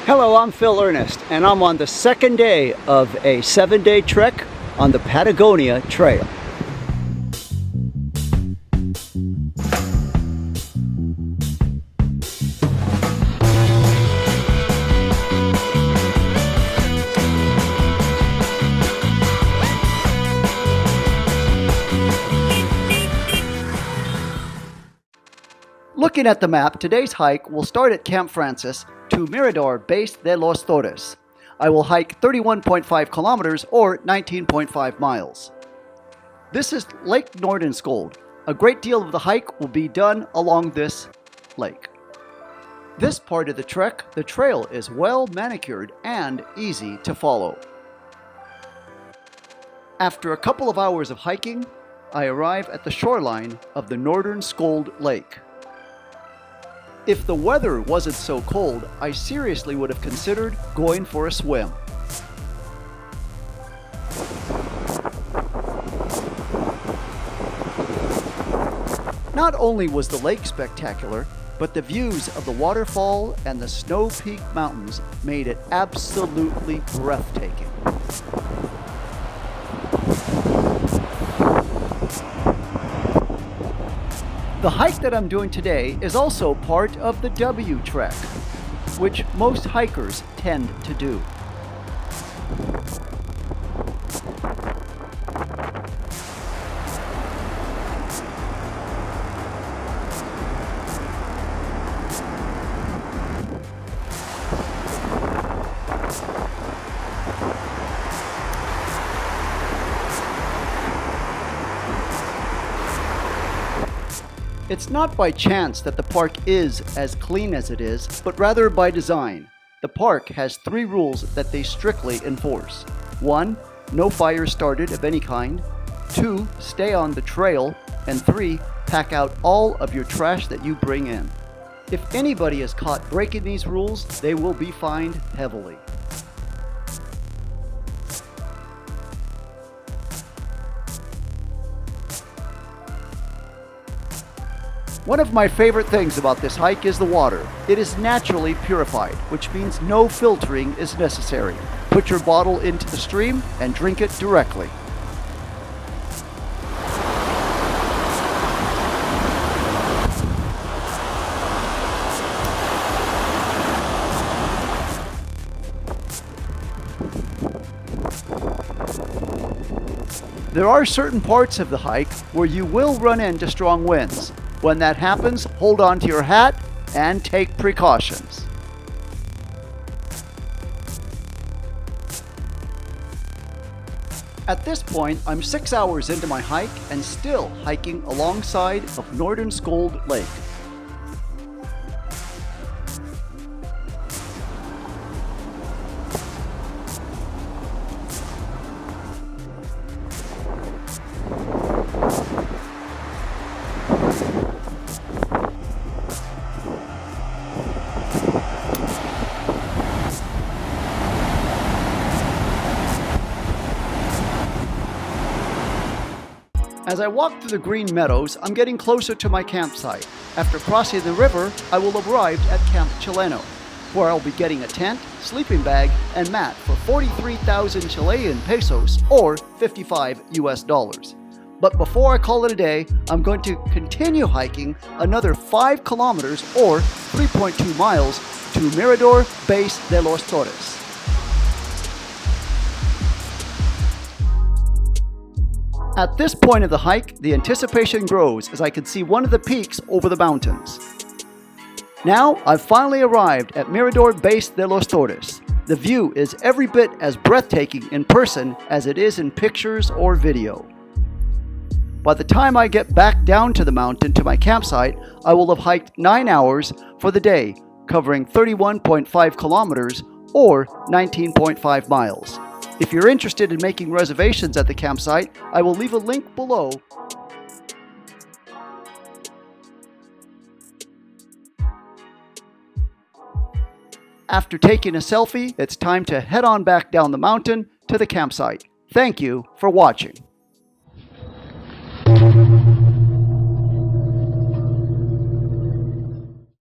Hello, I'm Phil Ernest, and I'm on the second day of a 7-day trek on the Patagonia Trail. Looking at the map, today's hike will start at Camp Francis to Mirador Base de los Torres. I will hike 31.5 kilometers or 19.5 miles. This is Lake Nordenskjold. A great deal of the hike will be done along this lake. This part of the trek, the trail is well manicured and easy to follow. After a couple of hours of hiking, I arrive at the shoreline of the Nordenskjold Lake. If the weather wasn't so cold, I seriously would have considered going for a swim. Not only was the lake spectacular, but the views of the waterfall and the snow-peaked mountains made it absolutely breathtaking. The hike that I'm doing today is also part of the W Trek, which most hikers tend to do. It's not by chance that the park is as clean as it is, but rather by design. The park has 3 rules that they strictly enforce. 1. No fires started of any kind. 2. Stay on the trail. And 3. Pack out all of your trash that you bring in. If anybody is caught breaking these rules, they will be fined heavily. One of my favorite things about this hike is the water. It is naturally purified, which means no filtering is necessary. Put your bottle into the stream and drink it directly. There are certain parts of the hike where you will run into strong winds. When that happens, hold on to your hat and take precautions. At this point, I'm 6 hours into my hike and still hiking alongside of Nordenskjold Lake. As I walk through the green meadows, I'm getting closer to my campsite. After crossing the river, I will arrive at Camp Chileno, where I'll be getting a tent, sleeping bag, and mat for 43,000 Chilean pesos or $55 US. But before I call it a day, I'm going to continue hiking another 5 kilometers or 3.2 miles to Mirador Base de los Torres. At this point of the hike, the anticipation grows as I can see one of the peaks over the mountains. Now, I've finally arrived at Mirador Base de los Torres. The view is every bit as breathtaking in person as it is in pictures or video. By the time I get back down to the mountain to my campsite, I will have hiked 9 hours for the day, covering 31.5 kilometers or 19.5 miles. If you're interested in making reservations at the campsite, I will leave a link below. After taking a selfie, it's time to head on back down the mountain to the campsite. Thank you for watching.